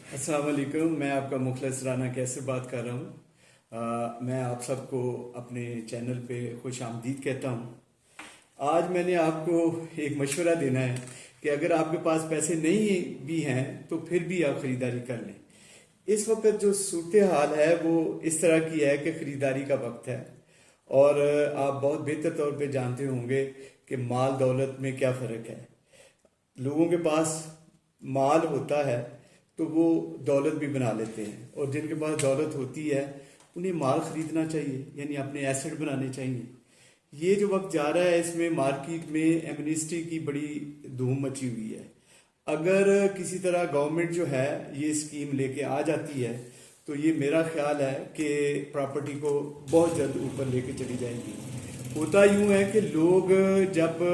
السلام علیکم، میں آپ کا مخلص رانا کیسر بات کر رہا ہوں۔ میں آپ سب کو اپنے چینل پہ خوش آمدید کہتا ہوں۔ آج میں نے آپ کو ایک مشورہ دینا ہے کہ اگر آپ کے پاس پیسے نہیں بھی ہیں تو پھر بھی آپ خریداری کر لیں۔ اس وقت جو صورتحال ہے وہ اس طرح کی ہے کہ خریداری کا وقت ہے، اور آپ بہت بہتر طور پہ جانتے ہوں گے کہ مال دولت میں کیا فرق ہے۔ لوگوں کے پاس مال ہوتا ہے تو وہ دولت بھی بنا لیتے ہیں، اور جن کے پاس دولت ہوتی ہے انہیں مال خریدنا چاہیے، یعنی اپنے ایسٹ بنانے چاہیے۔ یہ جو وقت جا رہا ہے اس میں مارکیٹ میں ایمنسٹی کی بڑی دھوم مچی ہوئی ہے۔ اگر کسی طرح گورنمنٹ جو ہے یہ اسکیم لے کے آ جاتی ہے تو یہ میرا خیال ہے کہ پراپرٹی کو بہت جلد اوپر لے کے چلی جائے گی۔ ہوتا یوں ہے کہ لوگ جب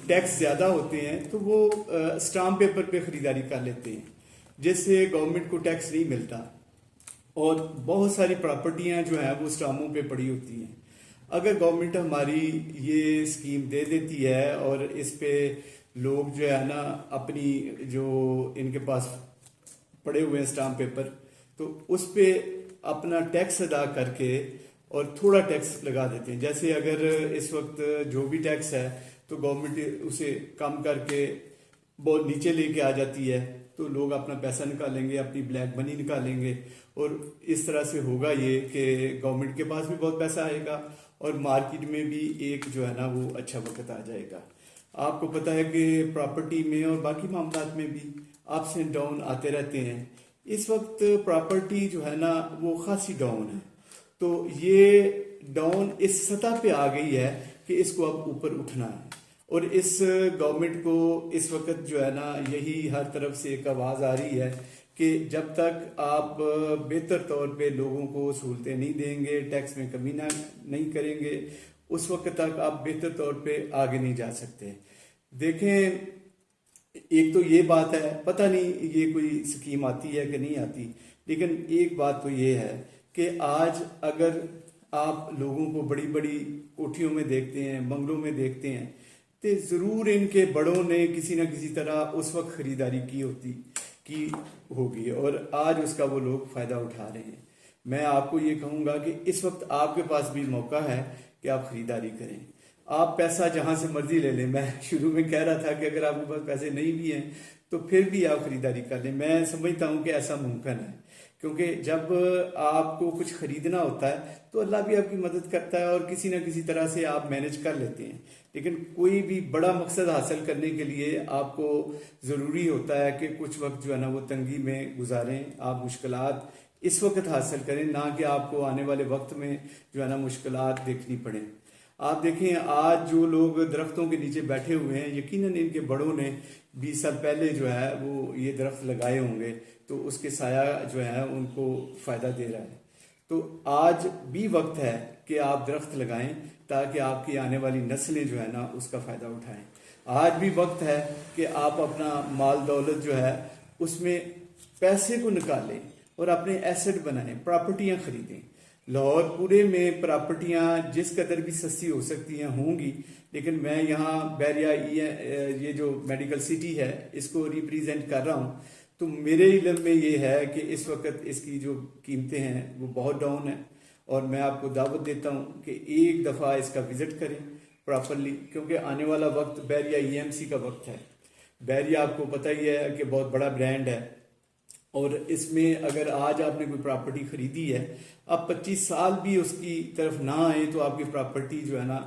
ٹیکس زیادہ ہوتے ہیں تو وہ اسٹامپ پیپر پہ خریداری کر لیتے ہیں، جس سے گورنمنٹ کو ٹیکس نہیں ملتا، اور بہت ساری پراپرٹیاں جو ہیں وہ اسٹامپوں پہ پڑی ہوتی ہیں۔ اگر گورنمنٹ ہماری یہ اسکیم دے دیتی ہے اور اس پہ لوگ جو ہے نا اپنی جو ان کے پاس پڑے ہوئے ہیں اسٹامپ پیپر، تو اس پہ اپنا ٹیکس ادا کر کے اور تھوڑا ٹیکس لگا دیتے ہیں۔ جیسے اگر اس وقت جو بھی ٹیکس ہے تو گورنمنٹ اسے کم کر کے بہت نیچے لے کے آ جاتی ہے، تو لوگ اپنا پیسہ نکالیں گے، اپنی بلیک منی نکالیں گے، اور اس طرح سے ہوگا یہ کہ گورنمنٹ کے پاس بھی بہت پیسہ آئے گا اور مارکیٹ میں بھی ایک جو ہے نا وہ اچھا وقت آ جائے گا۔ آپ کو پتہ ہے کہ پراپرٹی میں اور باقی معاملات میں بھی اپس اینڈ ڈاؤن آتے رہتے ہیں۔ اس وقت پراپرٹی جو ہے نا وہ خاصی ڈاؤن ہے، تو یہ ڈاؤن اس سطح پہ آ گئی ہے کہ اس کو اب اوپر اٹھنا ہے، اور اس گورنمنٹ کو اس وقت جو ہے نا یہی ہر طرف سے ایک آواز آ رہی ہے کہ جب تک آپ بہتر طور پہ لوگوں کو سہولتیں نہیں دیں گے، ٹیکس میں کمی نہیں کریں گے، اس وقت تک آپ بہتر طور پہ آگے نہیں جا سکتے۔ دیکھیں، ایک تو یہ بات ہے، پتہ نہیں یہ کوئی اسکیم آتی ہے کہ نہیں آتی، لیکن ایک بات تو یہ ہے کہ آج اگر آپ لوگوں کو بڑی بڑی کوٹھیوں میں دیکھتے ہیں، بنگلوں میں دیکھتے ہیں، تو ضرور ان کے بڑوں نے کسی نہ کسی طرح اس وقت خریداری کی ہوگی، اور آج اس کا وہ لوگ فائدہ اٹھا رہے ہیں۔ میں آپ کو یہ کہوں گا کہ اس وقت آپ کے پاس بھی موقع ہے کہ آپ خریداری کریں۔ آپ پیسہ جہاں سے مرضی لے لیں۔ میں شروع میں کہہ رہا تھا کہ اگر آپ کے پاس پیسے نہیں بھی ہیں تو پھر بھی آپ خریداری کر لیں۔ میں سمجھتا ہوں کہ ایسا ممکن ہے، کیونکہ جب آپ کو کچھ خریدنا ہوتا ہے تو اللہ بھی آپ کی مدد کرتا ہے، اور کسی نہ کسی طرح سے آپ مینج کر لیتے ہیں۔ لیکن کوئی بھی بڑا مقصد حاصل کرنے کے لیے آپ کو ضروری ہوتا ہے کہ کچھ وقت جو ہے نا وہ تنگی میں گزاریں، آپ مشکلات اس وقت حاصل کریں، نہ کہ آپ کو آنے والے وقت میں جو ہے نا مشکلات دیکھنی پڑیں۔ آپ دیکھیں، آج جو لوگ درختوں کے نیچے بیٹھے ہوئے ہیں، یقیناً ان کے بڑوں نے 20 سال پہلے جو ہے وہ یہ درخت لگائے ہوں گے، تو اس کے سایہ جو ہے ان کو فائدہ دے رہا ہے۔ تو آج بھی وقت ہے کہ آپ درخت لگائیں تاکہ آپ کی آنے والی نسلیں جو ہے نا اس کا فائدہ اٹھائیں۔ آج بھی وقت ہے کہ آپ اپنا مال دولت جو ہے اس میں پیسے کو نکالیں اور اپنے ایسٹ بنائیں، پراپرٹیاں خریدیں۔ لاہور پورے میں پراپرٹیاں جس قدر بھی سستی ہو سکتی ہیں ہوں گی، لیکن میں یہاں بیریا یہ جو میڈیکل سٹی ہے اس کو ریپریزنٹ کر رہا ہوں، تو میرے علم میں یہ ہے کہ اس وقت اس کی جو قیمتیں ہیں وہ بہت ڈاؤن ہیں، اور میں آپ کو دعوت دیتا ہوں کہ ایک دفعہ اس کا وزٹ کریں پراپرلی، کیونکہ آنے والا وقت بیریا EMC کا وقت ہے۔ بیریا آپ کو پتہ ہی ہے کہ بہت بڑا برانڈ ہے، اور اس میں اگر آج آپ نے کوئی پراپرٹی خریدی ہے، اب 25 سال بھی اس کی طرف نہ آئے تو آپ کی پراپرٹی جو ہے نا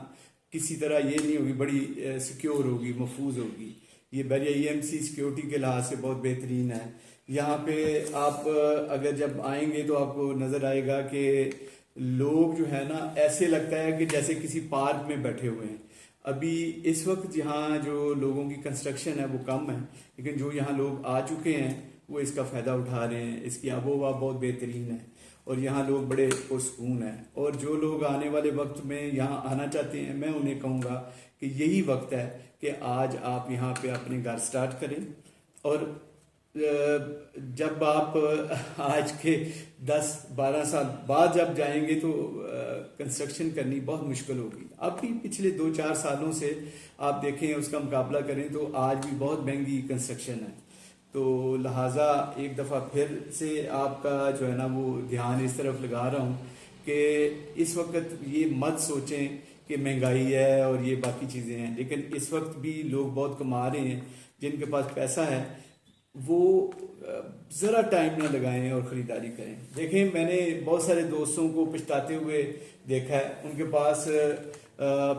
کسی طرح یہ نہیں ہوگی، بڑی سیکیور ہوگی، محفوظ ہوگی۔ یہ بیریا EMC سیکیورٹی کے لحاظ سے بہت بہترین ہے۔ یہاں پہ آپ اگر جب آئیں گے تو آپ کو نظر آئے گا کہ لوگ جو ہے نا ایسے لگتا ہے کہ جیسے کسی پارک میں بیٹھے ہوئے ہیں۔ ابھی اس وقت یہاں جو لوگوں کی کنسٹرکشن ہے وہ کم ہے، لیکن جو یہاں لوگ آ چکے ہیں وہ اس کا فائدہ اٹھا رہے ہیں۔ اس کی آب و ہوا بہت بہترین ہے، اور یہاں لوگ بڑے پرسکون ہیں، اور جو لوگ آنے والے وقت میں یہاں آنا چاہتے ہیں میں انہیں کہوں گا کہ یہی وقت ہے کہ آج آپ یہاں پہ اپنے گھر سٹارٹ کریں، اور جب آپ آج کے 10-12 سال بعد جب جائیں گے تو کنسٹرکشن کرنی بہت مشکل ہوگی۔ اب بھی پچھلے 2-4 سالوں سے آپ دیکھیں، اس کا مقابلہ کریں تو آج بھی بہت مہنگی کنسٹرکشن ہے۔ تو لہٰذا ایک دفعہ پھر سے آپ کا جو ہے نا وہ دھیان اس طرف لگا رہا ہوں کہ اس وقت یہ مت سوچیں کہ مہنگائی ہے اور یہ باقی چیزیں ہیں، لیکن اس وقت بھی لوگ بہت کما رہے ہیں، جن کے پاس پیسہ ہے وہ ذرا ٹائم نہ لگائیں اور خریداری کریں۔ دیکھیں، میں نے بہت سارے دوستوں کو پچھتاتے ہوئے دیکھا ہے، ان کے پاس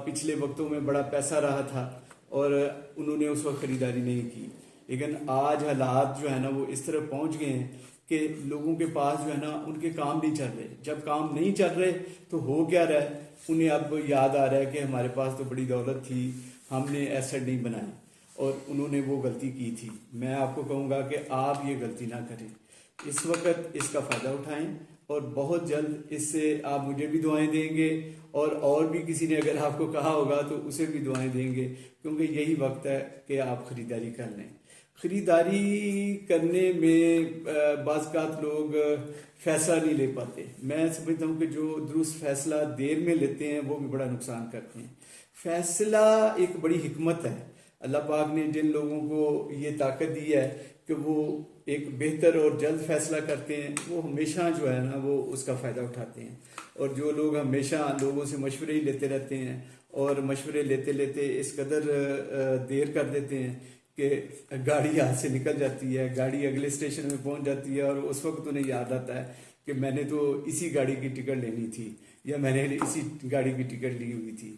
پچھلے وقتوں میں بڑا پیسہ رہا تھا اور انہوں نے اس وقت خریداری نہیں کی، لیکن آج حالات جو ہے نا وہ اس طرح پہنچ گئے ہیں کہ لوگوں کے پاس جو ہے نا ان کے کام نہیں چل رہے۔ جب کام نہیں چل رہے تو ہو کیا رہا ہے، انہیں اب یاد آ رہا ہے کہ ہمارے پاس تو بڑی دولت تھی، ہم نے ایسٹ نہیں بنائی اور انہوں نے وہ غلطی کی تھی۔ میں آپ کو کہوں گا کہ آپ یہ غلطی نہ کریں، اس وقت اس کا فائدہ اٹھائیں اور بہت جلد اس سے آپ مجھے بھی دعائیں دیں گے اور بھی کسی نے اگر آپ کو کہا ہوگا تو اسے بھی دعائیں دیں گے، کیونکہ یہی وقت ہے کہ آپ خریداری کر لیں۔ خریداری کرنے میں بعض اوقات لوگ فیصلہ نہیں لے پاتے۔ میں سمجھتا ہوں کہ جو درست فیصلہ دیر میں لیتے ہیں وہ بھی بڑا نقصان کرتے ہیں۔ فیصلہ ایک بڑی حکمت ہے، اللہ پاک نے جن لوگوں کو یہ طاقت دی ہے کہ وہ ایک بہتر اور جلد فیصلہ کرتے ہیں، وہ ہمیشہ جو ہے نا وہ اس کا فائدہ اٹھاتے ہیں، اور جو لوگ ہمیشہ لوگوں سے مشورے ہی لیتے رہتے ہیں اور مشورے لیتے لیتے اس قدر دیر کر دیتے ہیں کہ گاڑی ہاتھ سے نکل جاتی ہے، گاڑی اگلے اسٹیشن میں پہنچ جاتی ہے اور اس وقت انہیں یاد آتا ہے کہ میں نے تو اسی گاڑی کی ٹکٹ لینی تھی یا میں نے اسی گاڑی کی ٹکٹ لی ہوئی تھی۔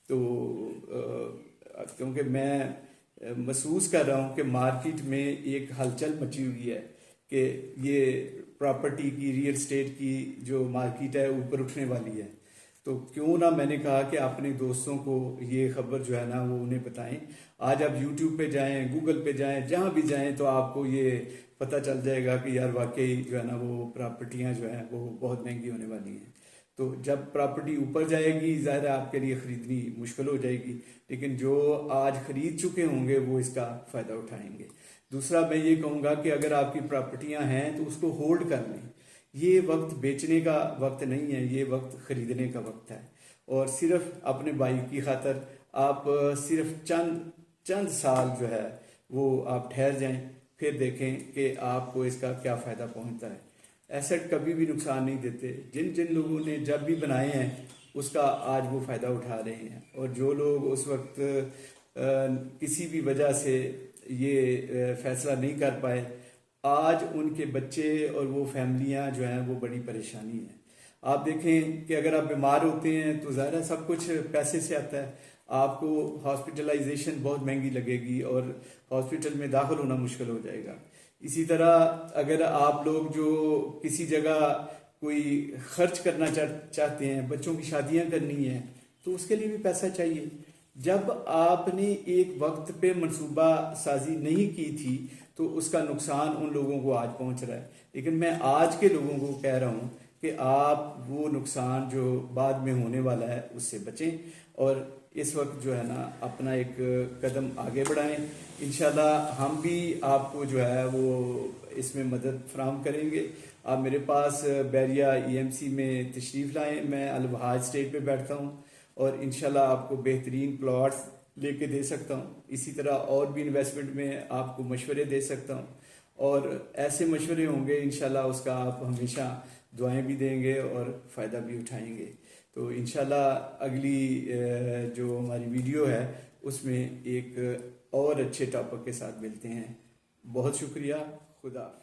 تو کیونکہ میں محسوس کر رہا ہوں کہ مارکیٹ میں ایک ہلچل مچی ہوئی ہے کہ یہ پراپرٹی کی، ریئل اسٹیٹ کی جو مارکیٹ ہے اوپر اٹھنے والی ہے، تو کیوں نہ میں نے کہا کہ اپنے دوستوں کو یہ خبر جو ہے نا وہ انہیں بتائیں۔ آج آپ یوٹیوب پہ جائیں، گوگل پہ جائیں، جہاں بھی جائیں تو آپ کو یہ پتہ چل جائے گا کہ یار واقعی جو ہے نا وہ پراپرٹیاں جو ہیں وہ بہت مہنگی ہونے والی ہیں۔ تو جب پراپرٹی اوپر جائے گی ظاہر ہے آپ کے لیے خریدنی مشکل ہو جائے گی، لیکن جو آج خرید چکے ہوں گے وہ اس کا فائدہ اٹھائیں گے۔ دوسرا میں یہ کہوں گا کہ اگر آپ کی پراپرٹیاں ہیں تو اس کو ہولڈ کر لیں۔ یہ وقت بیچنے کا وقت نہیں ہے، یہ وقت خریدنے کا وقت ہے، اور صرف اپنے بھائی کی خاطر آپ صرف چند سال جو ہے وہ آپ ٹھہر جائیں، پھر دیکھیں کہ آپ کو اس کا کیا فائدہ پہنچتا ہے۔ ایسٹ کبھی بھی نقصان نہیں دیتے، جن لوگوں نے جب بھی بنائے ہیں اس کا آج وہ فائدہ اٹھا رہے ہیں، اور جو لوگ اس وقت کسی بھی وجہ سے یہ فیصلہ نہیں کر پائے، آج ان کے بچے اور وہ فیملیاں جو ہیں وہ بڑی پریشانی ہیں۔ آپ دیکھیں کہ اگر آپ بیمار ہوتے ہیں تو ظاہر ہے سب کچھ پیسے سے آتا ہے، آپ کو ہاسپٹلائزیشن بہت مہنگی لگے گی اور ہاسپٹل میں داخل ہونا مشکل ہو جائے گا۔ اسی طرح اگر آپ لوگ جو کسی جگہ کوئی خرچ کرنا چاہتے ہیں، بچوں کی شادیاں کرنی ہیں، تو اس کے لیے بھی پیسہ چاہیے۔ جب آپ نے ایک وقت پہ منصوبہ سازی نہیں کی تھی تو اس کا نقصان ان لوگوں کو آج پہنچ رہا ہے، لیکن میں آج کے لوگوں کو کہہ رہا ہوں کہ آپ وہ نقصان جو بعد میں ہونے والا ہے اس سے بچیں، اور اس وقت جو ہے نا اپنا ایک قدم آگے بڑھائیں۔ انشاءاللہ ہم بھی آپ کو جو ہے وہ اس میں مدد فراہم کریں گے۔ آپ میرے پاس بیریا EMC میں تشریف لائیں، میں البہاج اسٹیٹ پہ بیٹھتا ہوں اور انشاءاللہ آپ کو بہترین پلاٹس لے کے دے سکتا ہوں۔ اسی طرح اور بھی انویسٹمنٹ میں آپ کو مشورے دے سکتا ہوں، اور ایسے مشورے ہوں گے انشاءاللہ اس کا آپ ہمیشہ دعائیں بھی دیں گے اور فائدہ بھی اٹھائیں گے۔ تو انشاءاللہ اگلی جو ہماری ویڈیو ہے اس میں ایک اور اچھے ٹاپک کے ساتھ ملتے ہیں۔ بہت شکریہ، خدا حافظ۔